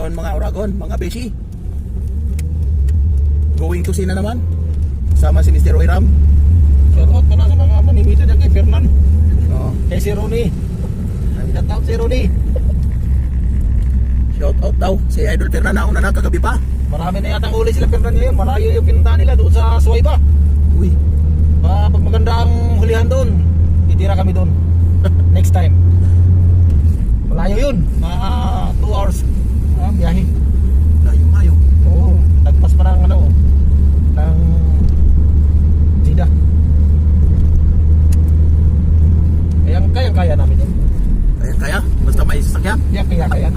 Ayun mga Uragon, mga beshi. Going to Sina naman. Sama si Mr. Oiram. Shoutout pa na sa mga manimita dyan kay Fernan. Oo. Kay si Ronnie. Shoutout si Ronnie. Shout out daw. Si Idol Fernan nauna na kagabi pa. Marami na yata uli sila Fernan ngayon. Malayo yung pinuntahan nila doon sa Suwayba. Uy. Pag maganda ang hulihan doon, itira kami doon. Next time. Malayo yun. 2 hours biyahe. Layo. Oo. Nagpas pa ng ng Jeddah. Kaya namin yun. Kaya. Basta may sasakyan. Kaya.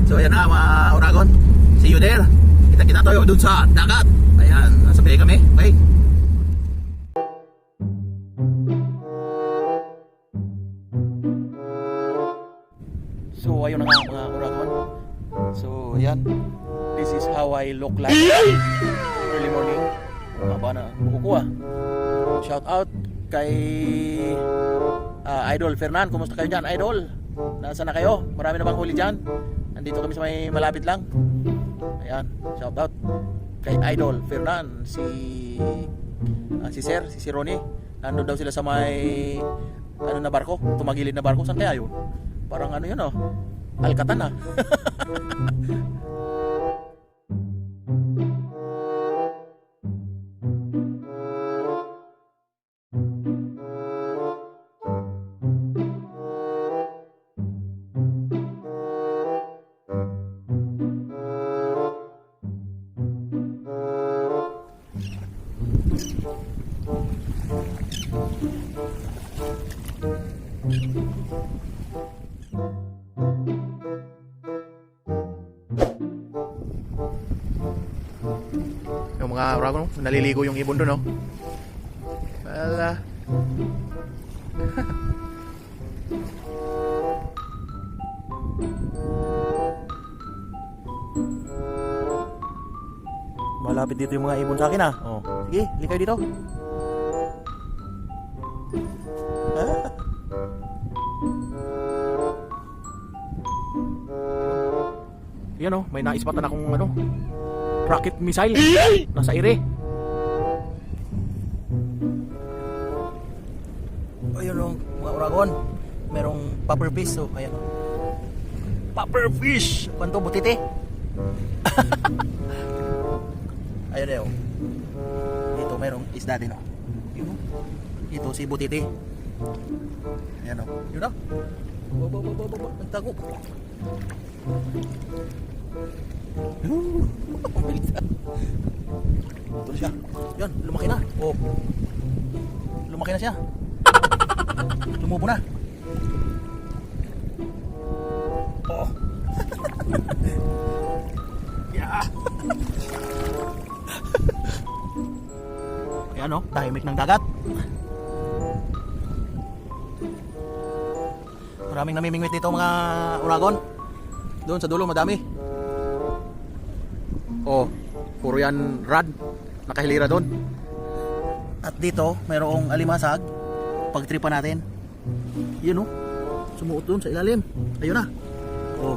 So ayan na mga Uragon. See you there. Kita-kita tayo dun sa dagat. Ayan. Nasa biyahe kami. Okay. So ayun na nga mga Uragon. So ayan. This is how I look like early morning. Haba na buko ah. Shout out kay Idol Fernan. Kumusta kayo dyan, Idol? Nasaan na kayo? Marami na bang huli dyan? Nandito kami sa may malapit lang. Ayan, shout out kay Idol Fernan. Si Sir, si Ronnie. Nandun daw sila sa may na barko, tumagilid na barko. Saan kaya yun? Parang yun Alcatan ah. Yung mga Uragon, naliligo yung ibon doon, no? Wala. Malapit dito yung mga ibon sa akin, ah. Oh, sige, likay dito. Yan oh, may naispatan akong rocket missile nasa ere. Ayun oh, mga Uragon, merong puffer fish oh, ayan. Puffer fish, kwanto butite. Ayun eh oh. Dito merong isda din oh. Ito si butite. Ayan oh, yun oh. Ang tago. Ito siya. Yan, lumaki na. Oh. Lumaki na siya. Lumubo na. Oh. Yeah. Yan oh, tahimik ng dagat. Maraming namimingwit dito mga Uragon. Doon sa dulo madami. Oh, puro yan rad. Nakahilira doon. At dito, mayroong alimasag. Pagtripan natin. Yun oh. Sumuot doon sa ilalim. Ayun na. Oh.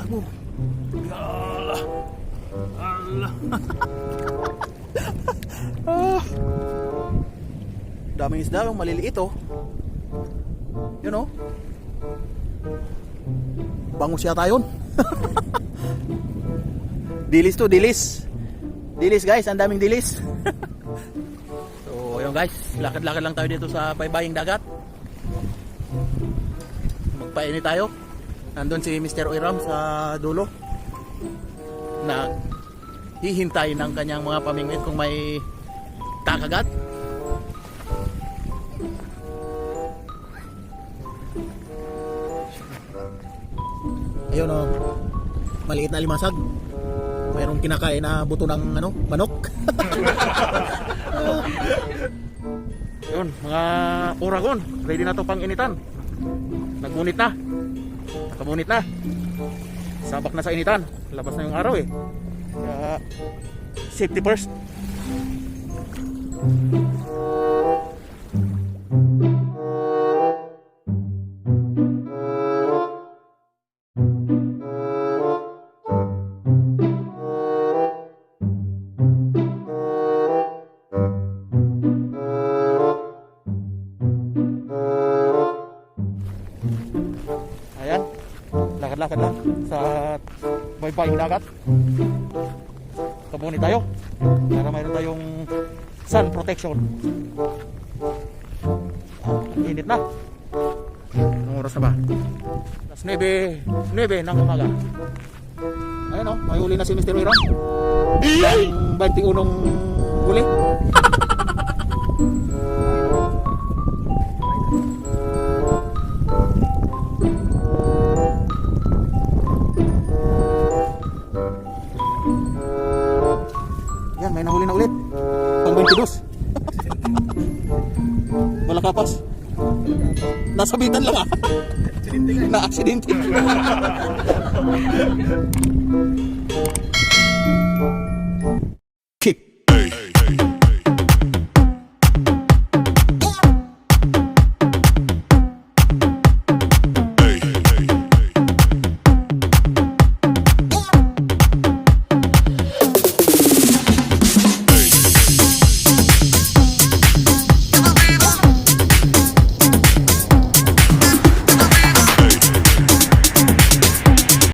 Tago. Allah. Allah. Daming isda, yung maliliit oh. Yun oh. Bangus yata yun. Dilis to, dilis. Dilis guys, ang daming dilis. So ayun guys, lakad-lakad lang tayo dito sa baybaying dagat. Magpainit tayo. Nandun si Mr. Oiram sa dulo. Hihintay ng kanyang mga pamingwit kung may kakagat. Ayun oh, maliit na limasag. Mayroong kinakain na buto ng manok. Yun, mga Uragon, ready na to pang initan. Nagunit na. Nakabunit na. Sabak na sa initan. Labas na yung araw eh. Kaya safety first. Ayan. Lakad-lakad lang sa baybaying dagat. Kabuni tayo para mayroon tayong sun protection. Ang init na. Anong oras na ba? Alas 9 ng umaga. Ayan o, may huli na si Mr. Aaron. Ang 21 huli. Yan, may nahuli na ulit. Pang 22. Wala kapas. Nasabitan lang ah. Na aksidente.